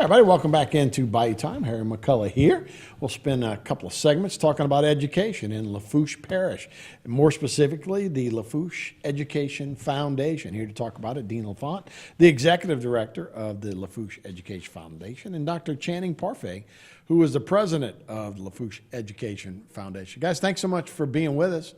Everybody, welcome back into Bayou Time. Harry McCullough here. We'll spend a couple of segments talking about education in Lafourche Parish, and more specifically, the Lafourche Education Foundation. Here to talk about it, Dean LaFont, the executive director of the Lafourche Education Foundation, and Dr. Channing Parfait, who is the president of the Lafourche Education Foundation. Guys, thanks so much for being with us.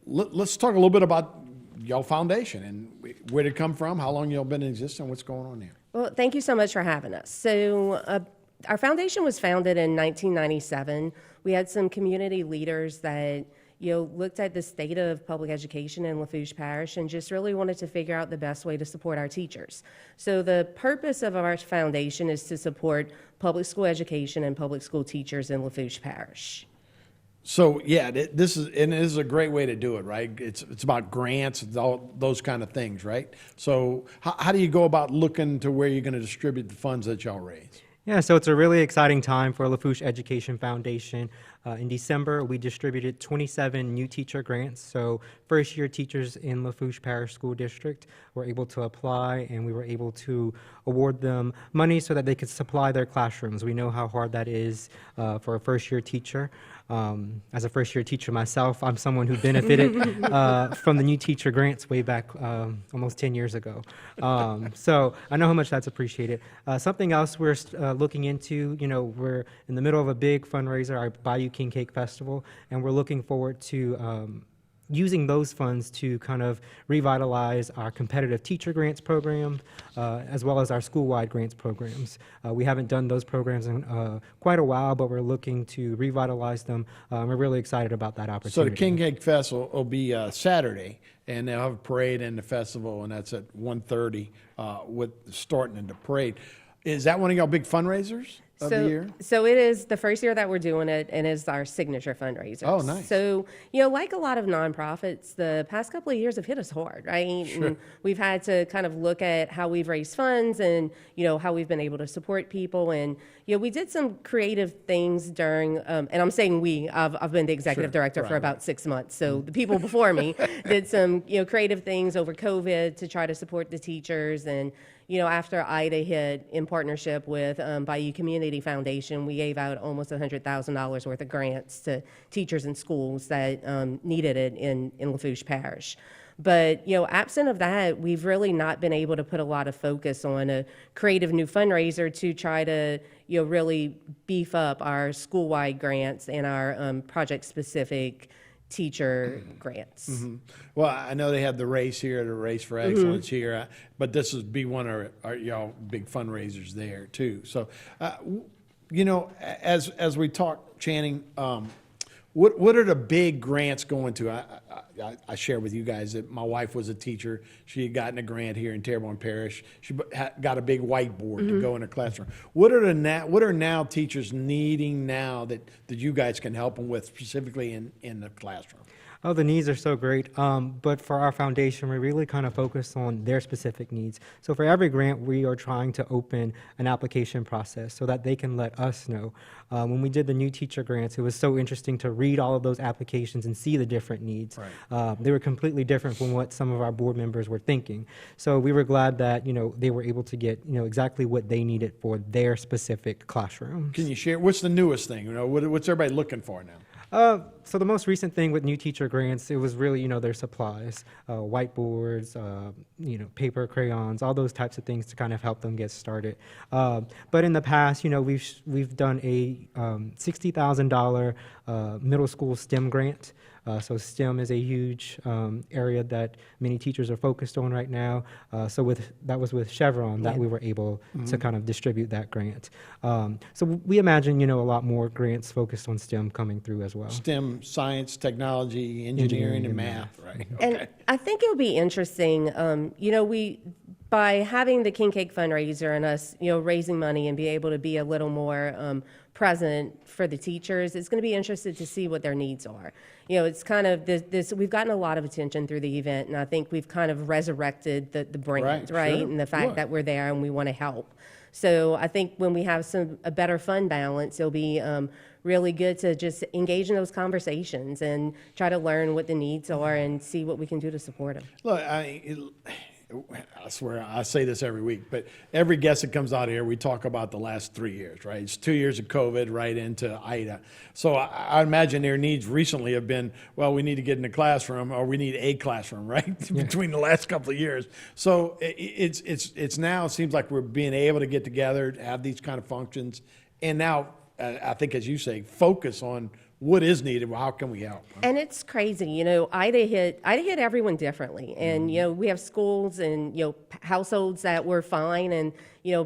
Let's talk a little bit about y'all foundation and where did it come from, how long y'all been in existence, and what's going on there. Well, thank you so much for having us. So our foundation was founded in 1997. We had some community leaders that looked at the state of public education in Lafourche Parish and just really wanted to figure out the best way to support our teachers. So the purpose of our foundation is to support public school education and public school teachers in Lafourche Parish. So yeah, this is a great way to do it, right? It's about grants and all those kind of things, right? So how do you go about looking to where you're going to distribute the funds that y'all raise? Yeah, so it's a really exciting time for Lafourche Education Foundation. In December, we distributed 27 new teacher grants. So first-year teachers in Lafourche Parish School District were able to apply, and we were able to award them money so that they could supply their classrooms. We know how hard that is for a first-year teacher. As a first-year teacher myself, I'm someone who benefited from the new teacher grants way back almost 10 years ago. So I know how much that's appreciated. Something else we're looking into, we're in the middle of a big fundraiser, our Bayou King Cake Festival, and we're looking forward to using those funds to kind of revitalize our competitive teacher grants program, as well as our school-wide grants programs. We haven't done those programs in quite a while, but we're looking to revitalize them. We're really excited about that opportunity. So the King Cake Festival will be Saturday, and they'll have a parade and the festival, and that's at 1:30 with starting in the parade. Is that one of y'all big fundraisers of the year? So it is the first year that we're doing it, and it's our signature fundraiser. Oh, nice. So, like a lot of nonprofits, the past couple of years have hit us hard, right? Sure. And we've had to kind of look at how we've raised funds and, how we've been able to support people. And, we did some creative things during, and I'm saying I've been the executive director for about 6 months. So the people before me did some, creative things over COVID to try to support the teachers. And, after Ida hit, in partnership with Bayou Community Foundation, we gave out almost $100,000 worth of grants to teachers and schools that needed it in Lafourche Parish. But, absent of that, we've really not been able to put a lot of focus on a creative new fundraiser to try to, really beef up our school-wide grants and our project-specific teacher grants. Mm-hmm. Well, I know they have the race here, the Race for Excellence here, but this would be one of y'all big fundraisers there too. So, as we talk, Channing, what are the big grants going to? I share with you guys that my wife was a teacher. She had gotten a grant here in Terrebonne Parish. She got a big whiteboard to go in her classroom. What are now teachers needing now that you guys can help them with specifically in the classroom? Oh, the needs are so great, but for our foundation, we really kind of focus on their specific needs. So for every grant, we are trying to open an application process so that they can let us know. When we did the new teacher grants, it was so interesting to read all of those applications and see the different needs. Right. They were completely different from what some of our board members were thinking. So we were glad that, they were able to get, exactly what they needed for their specific classrooms. Can you share, what's the newest thing? What's everybody looking for now? So the most recent thing with new teacher grants, it was really, their supplies, whiteboards, paper, crayons, all those types of things to kind of help them get started. But in the past, we've done a $60,000 middle school STEM grant. So STEM is a huge area that many teachers are focused on right now. So that was with Chevron that we were able to kind of distribute that grant. So we imagine, a lot more grants focused on STEM coming through as well. STEM, science, technology, engineering and math, right? Okay. And I think it'll be interesting, by having the King Cake fundraiser and us, raising money and be able to be a little more present for the teachers, it's going to be interesting to see what their needs are. It's kind of this we've gotten a lot of attention through the event, and I think we've kind of resurrected the brand, right? Sure. And the fact that we're there and we want to help. So I think when we have a better fund balance, it'll be really good to just engage in those conversations and try to learn what the needs are and see what we can do to support them. Look, I swear I say this every week, but every guest that comes out here, we talk about the last 3 years, right? It's 2 years of COVID right into Ida. So I imagine their needs recently have been, well, we need to get in the classroom, or we need a classroom, right? Between the last couple of years. So it's now, it seems like we're being able to get together, have these kind of functions. And now, I think, as you say, focus on what is needed. Well, how can we help? And it's crazy, Ida hit everyone differently. And, we have schools and, households that were fine, and,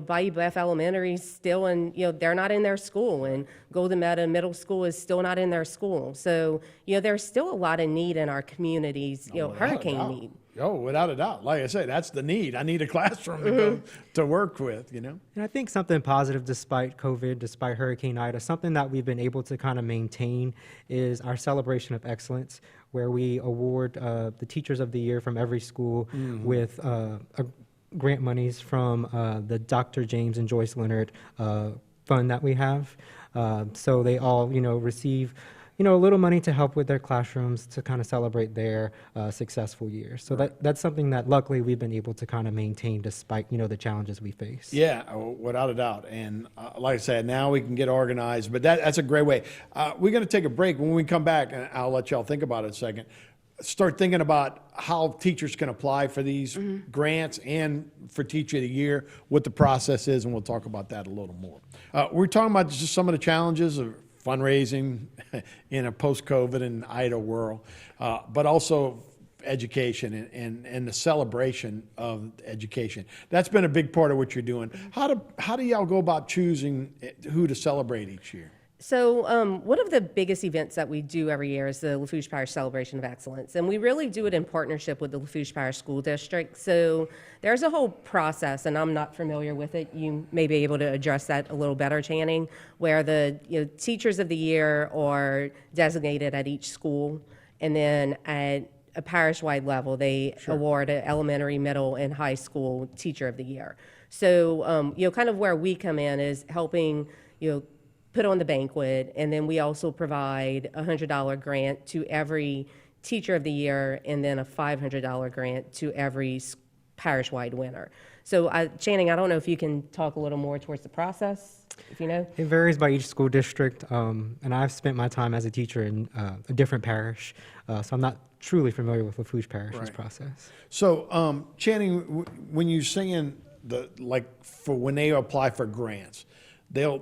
Bayou Bluff Elementary still, and, they're not in their school, and Golden Meadow Middle School is still not in their school. So, there's still a lot of need in our communities, hurricane need. Oh, without a doubt. Like I say, that's the need. I need a classroom to go to work with, And I think something positive despite COVID, despite Hurricane Ida, something that we've been able to kind of maintain is our celebration of excellence, where we award the Teachers of the Year from every school with grant monies from the Dr. James and Joyce Leonard fund that we have. So they all, receive a little money to help with their classrooms to kind of celebrate their successful years. So that's something that luckily we've been able to kind of maintain despite, the challenges we face. Yeah, without a doubt. And like I said, now we can get organized, but that's a great way. We're going to take a break. When we come back, and I'll let y'all think about it a second, start thinking about how teachers can apply for these grants and for Teacher of the Year, what the process is, and we'll talk about that a little more. We're talking about just some of the challenges of fundraising in a post-COVID and Ida world, but also education and the celebration of education. That's been a big part of what you're doing. How do y'all go about choosing who to celebrate each year? So one of the biggest events that we do every year is the Lafourche Parish Celebration of Excellence, and we really do it in partnership with the Lafourche Parish School District. So there's a whole process, and I'm not familiar with it. You may be able to address that a little better, Channing, where the Teachers of the Year are designated at each school, and then at a parish-wide level, they award an elementary, middle, and high school Teacher of the Year. So kind of where we come in is helping put on the banquet, and then we also provide a $100 grant to every Teacher of the Year, and then a $500 grant to every parish-wide winner. So, Channing, I don't know if you can talk a little more towards the process, if you know. It varies by each school district, and I've spent my time as a teacher in a different parish, so I'm not truly familiar with Lafourche Parish's process. So, Channing, when you're saying for when they apply for grants, they'll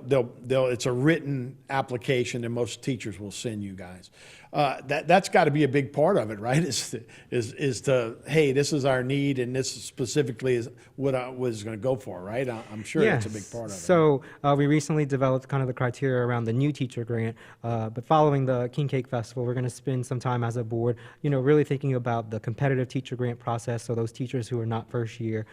it's a written application that most teachers will send you guys. That's got to be a big part of it, right? Is to, hey, this is our need, and this specifically is what I was going to go for, right? I'm sure that's a big part of it. So we recently developed kind of the criteria around the new teacher grant, but following the King Cake Festival, we're going to spend some time as a board, really thinking about the competitive teacher grant process. So those teachers who are not first year,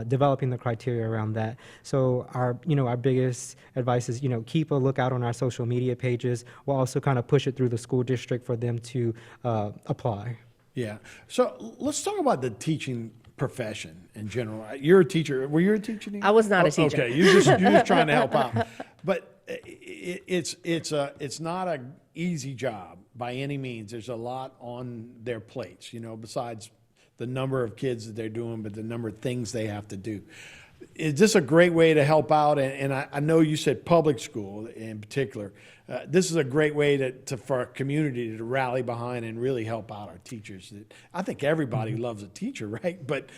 developing the criteria around that. So our biggest advice is, keep a lookout on our social media pages. We'll also kind of push it through the school district for them to apply. Yeah. So let's talk about the teaching profession in general. You're a teacher. Were you a teacher? I was not a teacher. Okay, you're just trying to help out. But it's not an easy job by any means. There's a lot on their plates, besides the number of kids that they're doing, but the number of things they have to do. Is this a great way to help out? And I know you said public school in particular. This is a great way for our community to rally behind and really help out our teachers. I think everybody loves a teacher, right? But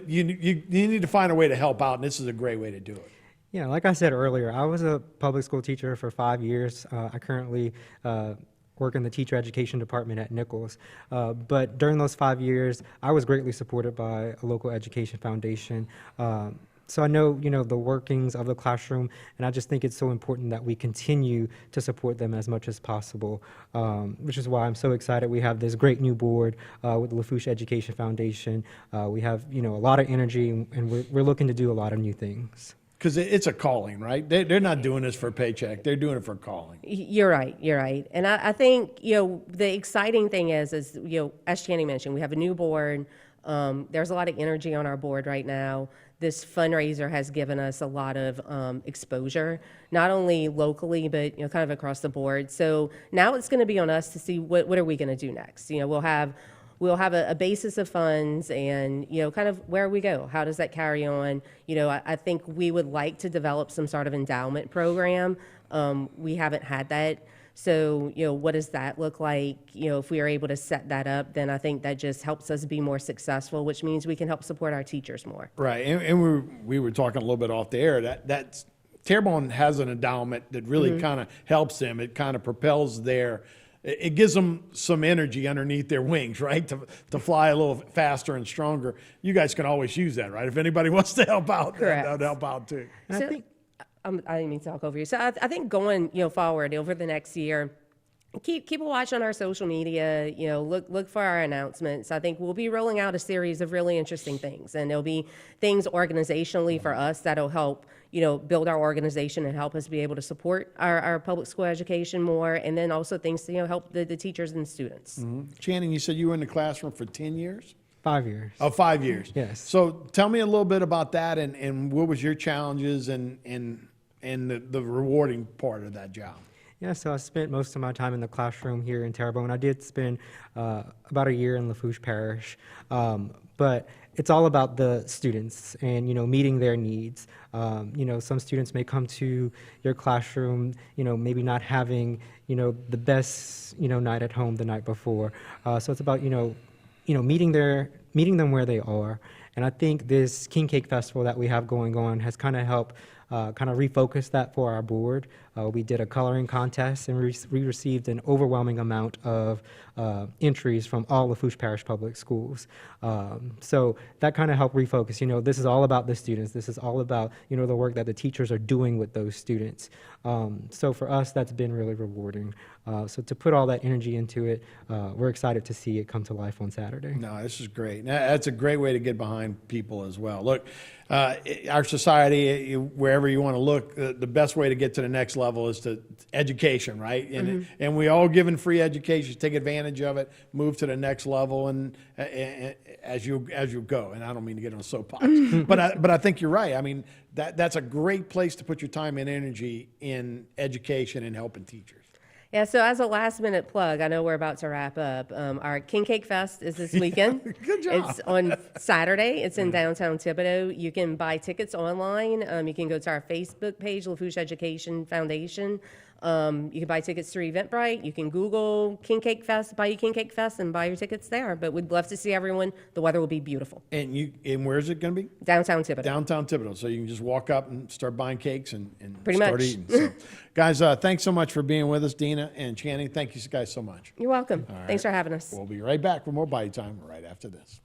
you need to find a way to help out, and this is a great way to do it. Yeah, like I said earlier, I was a public school teacher for 5 years. I currently work in the teacher education department at Nichols. But during those 5 years, I was greatly supported by a local education foundation. So I know, the workings of the classroom, and I just think it's so important that we continue to support them as much as possible, which is why I'm so excited. We have this great new board with the Lafourche Education Foundation. We have, a lot of energy, and we're looking to do a lot of new things. Because it's a calling, right? They're not doing this for a paycheck. They're doing it for calling. You're right. And I think, the exciting thing is, as Channing mentioned, we have a new board. There's a lot of energy on our board right now. This fundraiser has given us a lot of exposure, not only locally, but kind of across the board. So now it's going to be on us to see what are we going to do next. We'll have we'll have a basis of funds and, kind of where we go. How does that carry on? I think we would like to develop some sort of endowment program. We haven't had that. So, what does that look like? If we are able to set that up, then I think that just helps us be more successful, which means we can help support our teachers more. Right, and we were talking a little bit off the air, that's Terrebonne has an endowment that really kind of helps them. It kind of propels it gives them some energy underneath their wings, right? To fly a little faster and stronger. You guys can always use that, right? If anybody wants to help out, Correct. they'll help out too. And I think I didn't mean to talk over you. So I think going, forward over the next year, keep a watch on our social media. Look for our announcements. I think we'll be rolling out a series of really interesting things, and there'll be things organizationally for us that'll help, build our organization and help us be able to support our public school education more, and then also things to help the teachers and students. Channing, you said you were in the classroom for 10 years? 5 years. Oh, 5 years. Yes. So tell me a little bit about that, and what was your challenges and the rewarding part of that job? Yeah, so I spent most of my time in the classroom here in Terrebonne. I did spend about a year in Lafourche Parish, but it's all about the students and, meeting their needs. Some students may come to your classroom, maybe not having, the best, night at home the night before. So it's about, meeting them where they are. And I think this King Cake Festival that we have going on has kind of helped refocus that for our board. We did a coloring contest, and we received an overwhelming amount of entries from all Lafourche Parish Public Schools. So that kind of helped refocus. This is all about the students. This is all about, the work that the teachers are doing with those students. So for us, that's been really rewarding. So to put all that energy into it, we're excited to see it come to life on Saturday. No, this is great. That's a great way to get behind people as well. Look, our society, wherever you want to look, the best way to get to the next level is to education, right? And we all given free education. Take advantage of it, move to the next level, and as you go. And I don't mean to get on a soapbox, but I think you're right. I mean, that's a great place to put your time and energy in education and helping teachers. Yeah, so as a last-minute plug, I know we're about to wrap up. Our King Cake Fest is this weekend. Good job. It's on Saturday. It's in downtown Thibodaux. You can buy tickets online. You can go to our Facebook page, Lafourche Education Foundation. You can buy tickets through Eventbrite. You can Google King Cake Fest, buy your King Cake Fest, and buy your tickets there. But we'd love to see everyone. The weather will be beautiful. And where is it going to be? Downtown Thibodaux. Downtown Thibodaux. So you can just walk up and start buying cakes and Pretty start much. eating. So, guys, thanks so much for being with us, Dina and Channing. Thank you guys so much. You're welcome. All right. Thanks for having us. We'll be right back with more Bite Time right after this.